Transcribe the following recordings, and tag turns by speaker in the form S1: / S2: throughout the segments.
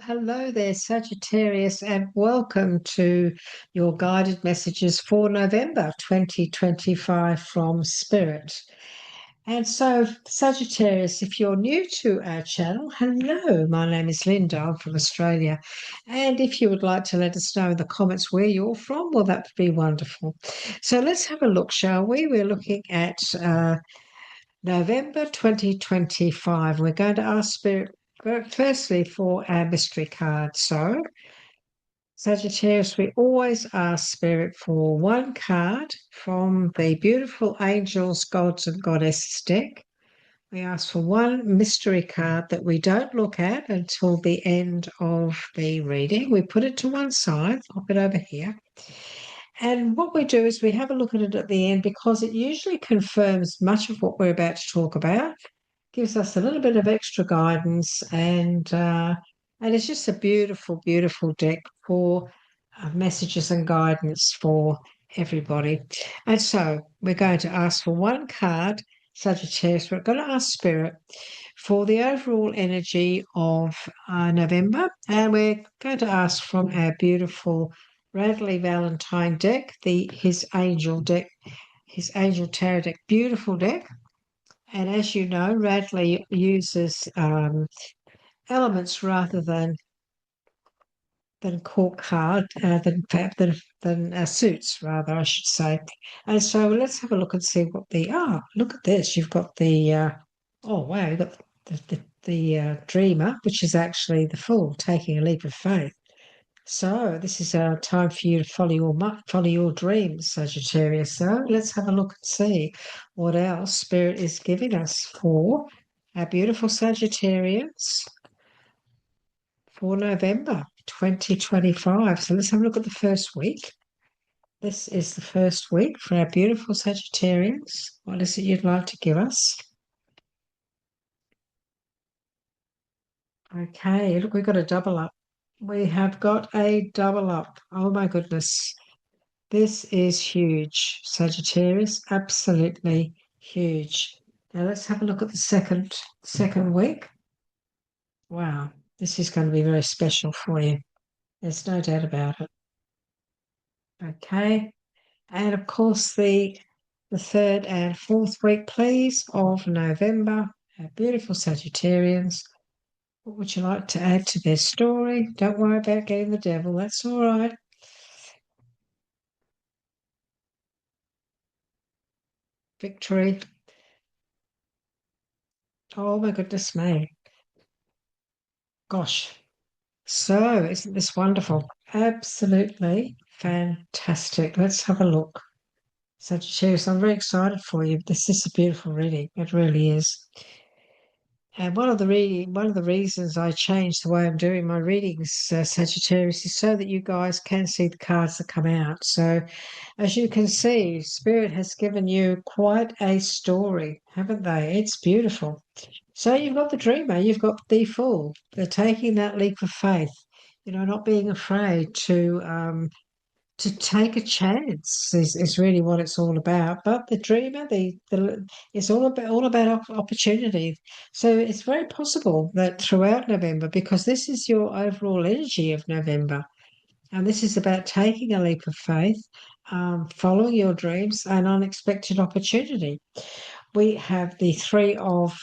S1: Hello there, Sagittarius, and welcome to your guided messages for November 2025 from Spirit. And so, Sagittarius, if you're new to our channel, hello, my name is Linda, I'm from Australia. And if you would like to let us know in the comments where you're from, well, that would be wonderful. So let's have a look, shall we? We're looking at November 2025. We're going to ask Spirit firstly for our mystery card. So, Sagittarius, we always ask Spirit for one card from the beautiful Angels, Gods, and Goddesses deck. We ask for one mystery card that we don't look at until the end of the reading. We put it to one side, pop it over here. And what we do is we have a look at it at the end because it usually confirms much of what we're about to talk about, gives us a little bit of extra guidance, and it's just a beautiful, beautiful deck for messages and guidance for everybody. And so we're going to ask for one card, Sagittarius. We're going to ask Spirit for the overall energy of November, and we're going to ask from our beautiful Radley Valentine deck, his angel deck, his angel tarot deck, beautiful deck. And as you know, Radley uses elements rather than cork hard, than suits, rather, I should say. And so let's have a look and see what look at this. You've got oh wow, you've got the dreamer, which is actually the fool taking a leap of faith. So this is a time for you to follow your dreams, Sagittarius. So let's have a look and see what else Spirit is giving us for our beautiful Sagittarians for November 2025. So let's have a look at the first week. This is the first week for our beautiful Sagittarians. What is it you'd like to give us? Okay, look, we've got a double up. We have got a double up. Oh my goodness. This is huge, Sagittarius, absolutely huge. Now let's have a look at the second week. Wow, this is going to be very special for you. There's no doubt about it. Okay, and of course the third and fourth week, please, of November. Our beautiful Sagittarians. What would you like to add to their story? Don't worry about getting the devil. That's all right. Victory. Oh my goodness me. Gosh. So, isn't this wonderful? Absolutely fantastic. Let's have a look. Sagittarius, I'm very excited for you. This is a beautiful reading. It really is. And one of the reasons I changed the way I'm doing my readings, Sagittarius, is so that you guys can see the cards that come out. So, as you can see, Spirit has given you quite a story, haven't they? It's beautiful. So you've got the dreamer, you've got the fool. They're taking that leap of faith, not being afraid to take a chance is really what it's all about. But the dreamer, it's all about opportunity. So it's very possible that throughout November, because this is your overall energy of November, and this is about taking a leap of faith, following your dreams, and unexpected opportunity. We have the Three of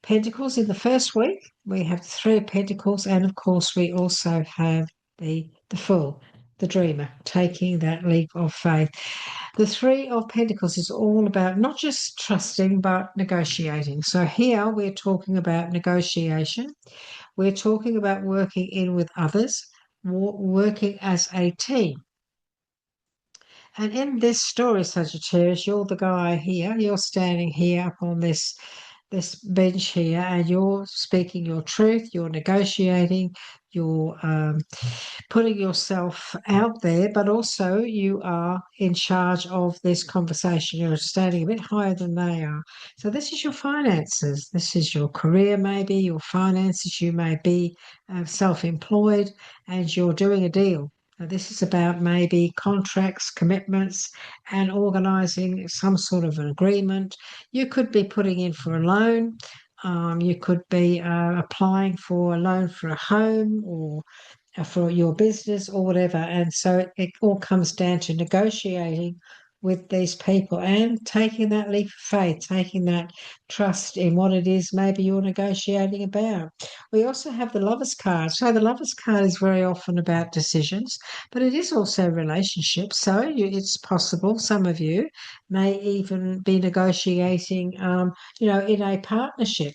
S1: Pentacles in the first week. We have the Three of Pentacles, and of course, we also have the Fool, the dreamer, taking that leap of faith. The Three of Pentacles is all about not just trusting, but negotiating. So here we're talking about negotiation. We're talking about working in with others, working as a team. And in this story, Sagittarius, you're the guy here. You're standing here up on this bench here, and you're speaking your truth. You're negotiating. You're putting yourself out there, but also you are in charge of this conversation. You're standing a bit higher than they are. So this is your finances. This is your career, maybe your finances. You may be self-employed, and you're doing a deal. This is about maybe contracts, commitments, and organising some sort of an agreement. You could be putting in for a loan. You could be applying for a loan for a home or for your business or whatever. And so it all comes down to negotiating with these people and taking that leap of faith, taking that trust in what it is maybe you're negotiating about. We also have the Lover's card. So the Lover's card is very often about decisions, but it is also relationships. So it's possible some of you may even be negotiating, in a partnership.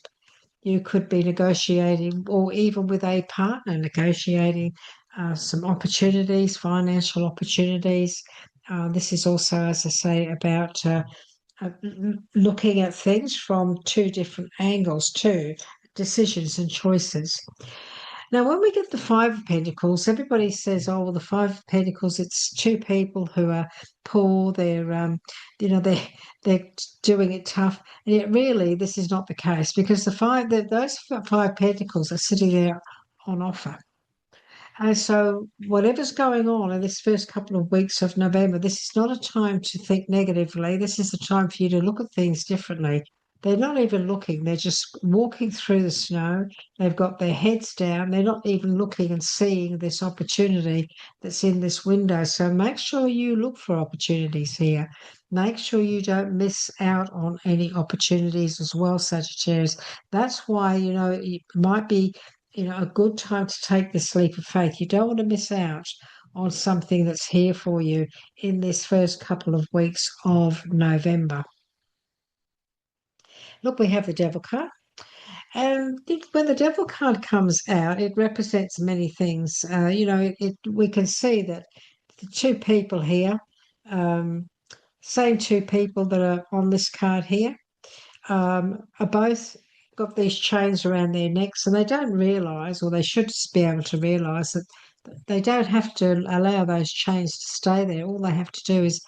S1: You could be negotiating, or even with a partner, negotiating some opportunities, financial opportunities. This is also, as I say, about uh, looking at things from two different angles, too, decisions and choices. Now, when we get the Five of Pentacles, everybody says, "Oh, well, the Five of Pentacles, it's two people who are poor. They're doing it tough." And yet, really, this is not the case because those Five Pentacles are sitting there on offer. And so, whatever's going on in this first couple of weeks of November, this is not a time to think negatively. This is the time for you to look at things differently. They're not even looking, they're just walking through the snow. They've got their heads down. They're not even looking and seeing this opportunity that's in this window. So, make sure you look for opportunities here. Make sure you don't miss out on any opportunities as well, Sagittarius. That's why, it might be a good time to take this leap of faith. You don't want to miss out on something that's here for you in this first couple of weeks of November. Look, we have the Devil card. And when the Devil card comes out, it represents many things. We can see that the two people here, same two people that are on this card here, are both got these chains around their necks, and they don't realise, or they should just be able to realise that they don't have to allow those chains to stay there. All they have to do is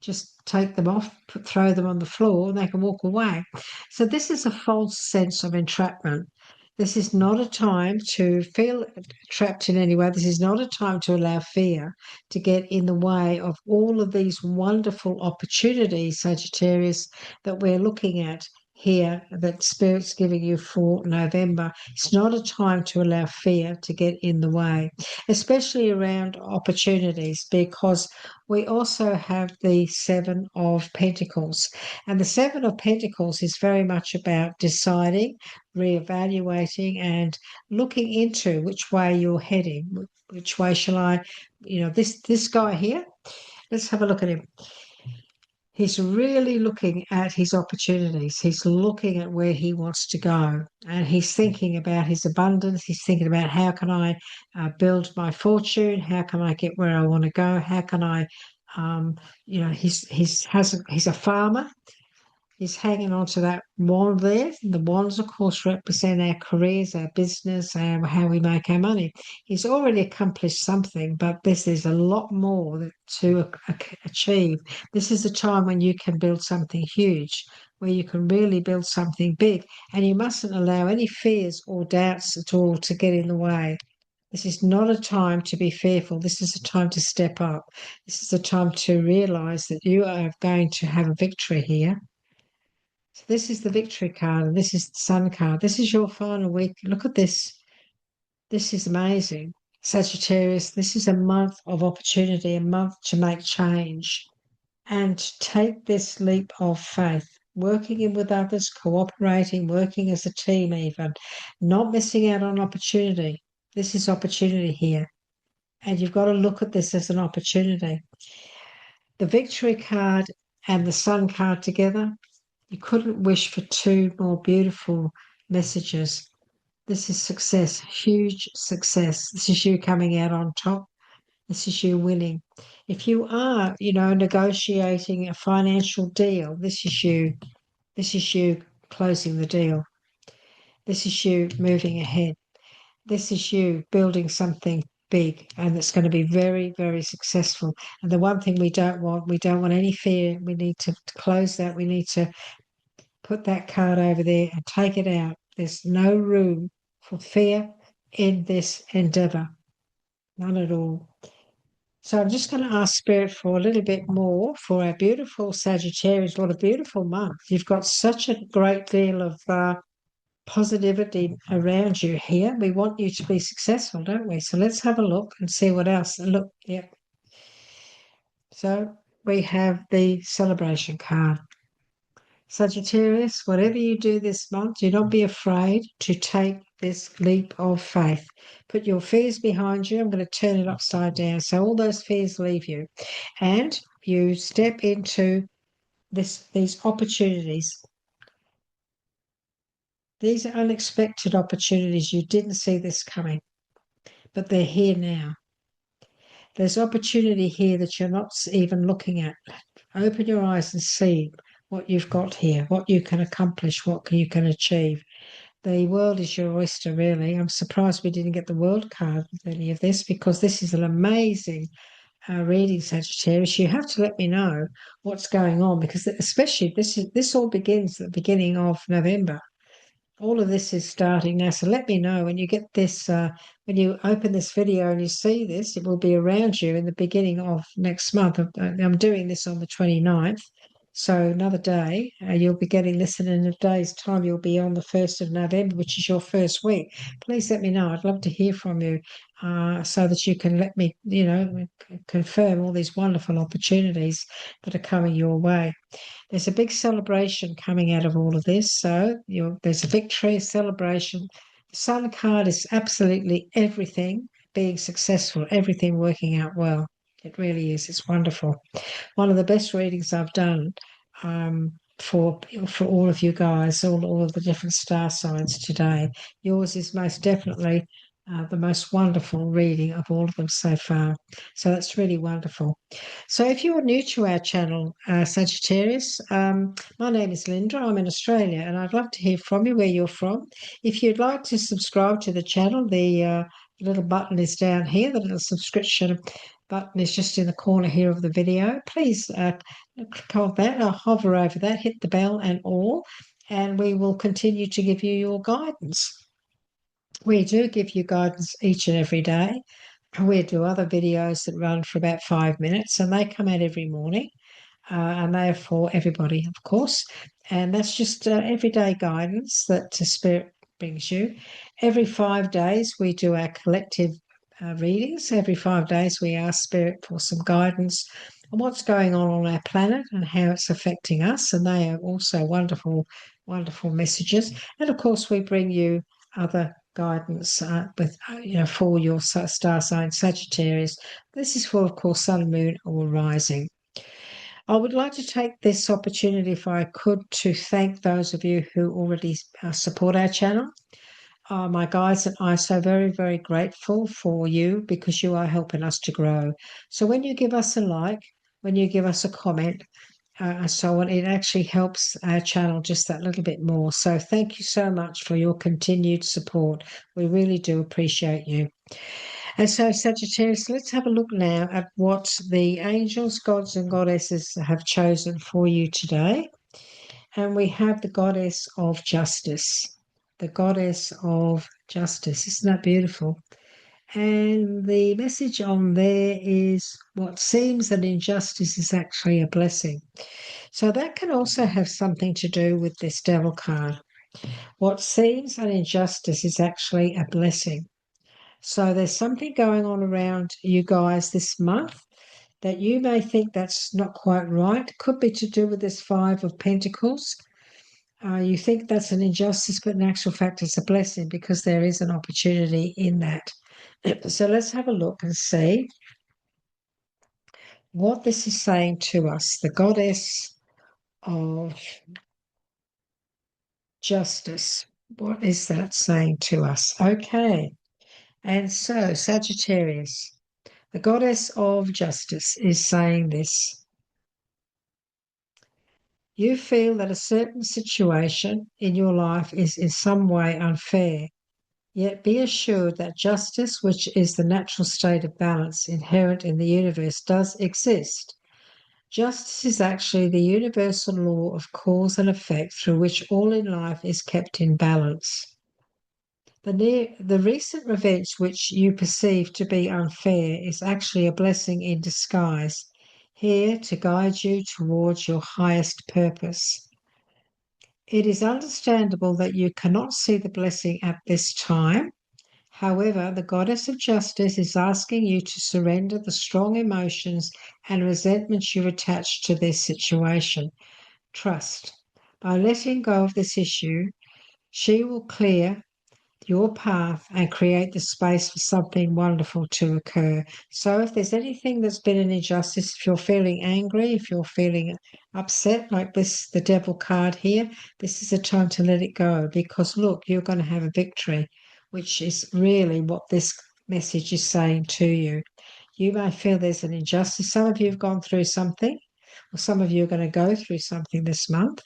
S1: just take them off, throw them on the floor, and they can walk away. So this is a false sense of entrapment. This is not a time to feel trapped in any way. This is not a time to allow fear to get in the way of all of these wonderful opportunities, Sagittarius, that we're looking at here, that Spirit's giving you for November. It's not a time to allow fear to get in the way, especially around opportunities, because we also have the Seven of Pentacles. And the Seven of Pentacles is very much about deciding, reevaluating, and looking into which way you're heading. Which way shall I, this guy here, let's have a look at him. He's really looking at his opportunities. He's looking at where he wants to go, and he's thinking about his abundance. He's thinking about how can I build my fortune? How can I get where I want to go? How can I, he's a farmer. He's hanging on to that wand there. The wands, of course, represent our careers, our business, and how we make our money. He's already accomplished something, but this is a lot more to achieve. This is a time when you can build something huge, where you can really build something big, and you mustn't allow any fears or doubts at all to get in the way. This is not a time to be fearful. This is a time to step up. This is a time to realize that you are going to have a victory here. So this is the victory card, and this is the sun card. This is your final week. Look at this. This is amazing. Sagittarius, this is a month of opportunity, a month to make change and take this leap of faith, working in with others, cooperating, working as a team even, not missing out on opportunity. This is opportunity here. And you've got to look at this as an opportunity. The victory card and the sun card together, you couldn't wish for two more beautiful messages. This is success, huge success. This is you coming out on top. This is you winning. If you are, negotiating a financial deal, this is you. This is you closing the deal. This is you moving ahead. This is you building something big, and it's going to be very, very successful. And the one thing we don't want any fear. We need to close that. We need to put that card over there and take it out. There's no room for fear in this endeavor. None at all. So I'm just going to ask Spirit for a little bit more for our beautiful Sagittarius. What a beautiful month. You've got such a great deal of positivity around you here. We want you to be successful, don't we? So let's have a look and see what else. Look, yeah. So we have the celebration card. Sagittarius, whatever you do this month, do not be afraid to take this leap of faith. Put your fears behind you. I'm going to turn it upside down. So all those fears leave you. And you step into these opportunities. These are unexpected opportunities. You didn't see this coming, but they're here now. There's opportunity here that you're not even looking at. Open your eyes and see what you've got here, what you can accomplish, what you can achieve. The world is your oyster, really. I'm surprised we didn't get the world card with any of this, because this is an amazing reading, Sagittarius. You have to let me know what's going on, because especially this all begins at the beginning of November. All of this is starting now. So let me know when you get this, when you open this video and you see this, it will be around you in the beginning of next month. I'm doing this on the 29th. So another day, you'll be getting this, and in a day's time, you'll be on the 1st of November, which is your first week. Please let me know. I'd love to hear from you, so that you can let me, confirm all these wonderful opportunities that are coming your way. There's a big celebration coming out of all of this. So there's a victory, a celebration. The Sun card is absolutely everything being successful, everything working out well. It really is. It's wonderful. One of the best readings I've done, for all of you guys, all of the different star signs today. Yours is most definitely the most wonderful reading of all of them so far. So that's really wonderful. So if you're new to our channel, Sagittarius, my name is Linda. I'm in Australia, and I'd love to hear from you, where you're from. If you'd like to subscribe to the channel, the little button is down here. The little subscription button is just in the corner here of the video. Please click on that, or hover over that, hit the bell and all, and we will continue to give you your guidance. We do give you guidance each and every day. We do other videos that run for about 5 minutes, and they come out every morning, and they are for everybody, of course. And that's just everyday guidance that Spirit brings you. Every 5 days, we do our collective readings. Every 5 days, we ask Spirit for some guidance on what's going on our planet and how it's affecting us. And they are also wonderful, wonderful messages. And of course, we bring you other guidance for your star sign Sagittarius. This is for, of course, Sun, Moon, or Rising. I would like to take this opportunity, if I could, to thank those of you who already support our channel. My guides and I are so very, very grateful for you, because you are helping us to grow. So when you give us a like, when you give us a comment, and so on, it actually helps our channel just that little bit more. So thank you so much for your continued support. We really do appreciate you. And so, Sagittarius, let's have a look now at what the angels, gods, and goddesses have chosen for you today. And we have the goddess of justice. The goddess of justice. Isn't that beautiful? And the message on there is, what seems an injustice is actually a blessing. So that can also have something to do with this devil card. What seems an injustice is actually a blessing. So there's something going on around you guys this month that you may think that's not quite right. Could be to do with this Five of Pentacles. You think that's an injustice, but in actual fact, it's a blessing, because there is an opportunity in that. So let's have a look and see what this is saying to us. The goddess of justice. What is that saying to us? Okay. And so, Sagittarius, the goddess of justice is saying this. You feel that a certain situation in your life is in some way unfair, yet be assured that justice, which is the natural state of balance inherent in the universe, does exist. Justice is actually the universal law of cause and effect through which all in life is kept in balance. The recent events which you perceive to be unfair is actually a blessing in disguise, here to guide you towards your highest purpose. It is understandable that you cannot see the blessing at this time. However, the goddess of justice is asking you to surrender the strong emotions and resentments you attach to this situation. Trust. By letting go of this issue, she will clear your path and create the space for something wonderful to occur. So, if there's anything that's been an injustice, if you're feeling angry, if you're feeling upset, like this, the devil card here, this is a time to let it go because look, you're going to have a victory, which is really what this message is saying to you. You may feel there's an injustice. Some of you have gone through something, or some of you are going to go through something this month,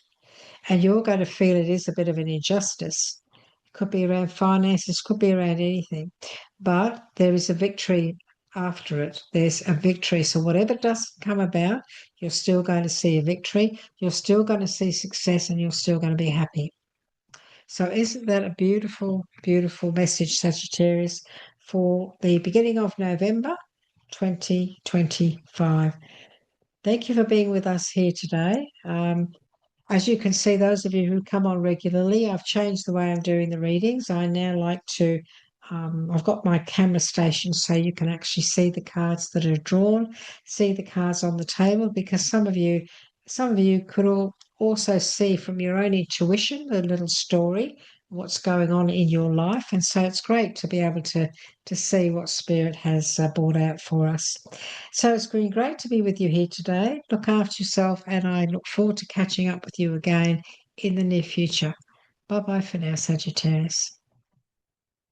S1: and you're going to feel it is a bit of an injustice. It could be around finances, could be around anything, but there is a victory after it. There's a victory. So whatever doesn't come about, you're still going to see a victory. You're still going to see success, and you're still going to be happy. So isn't that a beautiful, beautiful message, Sagittarius, for the beginning of November 2025? Thank you for being with us here today. As you can see, those of you who come on regularly, I've changed the way I'm doing the readings. I now like to, I've got my camera station so you can actually see the cards that are drawn, see the cards on the table, because some of you could also see from your own intuition the little story, what's going on in your life. And so it's great to be able to see what Spirit has brought out for us. So it's been great to be with you here today. Look after yourself, and I look forward to catching up with you again in the near future. Bye bye for now, Sagittarius.